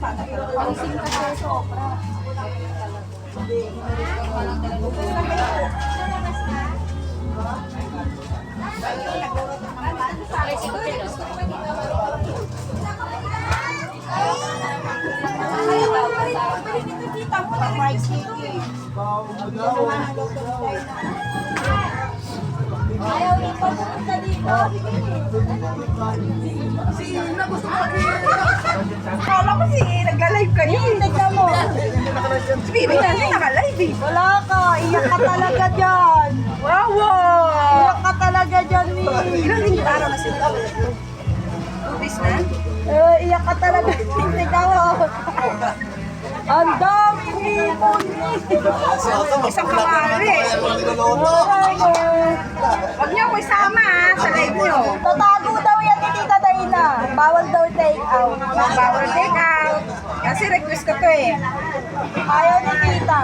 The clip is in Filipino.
Palising kasi sobra. Ayaw ni pupunta dito. Kala ko si nag-live kayo. Tignan mo. Si Bibi na naka-live eh. Wala ka. Iyak ka talaga dyan. Wow! Iyak ka talaga dyan, Mi. Ilang linggo araw na sila? 2 days na? Iyak ka talaga. Tignan mo. Ang daming hipon, Mi. Isang kamari. Huwag niyo ako isama ha, sa live niyo. Tatago daw yan ni Tita Dayna. Bawal daw take out. Bawal take out. Kasi request ko to eh. Ayaw ni Tita.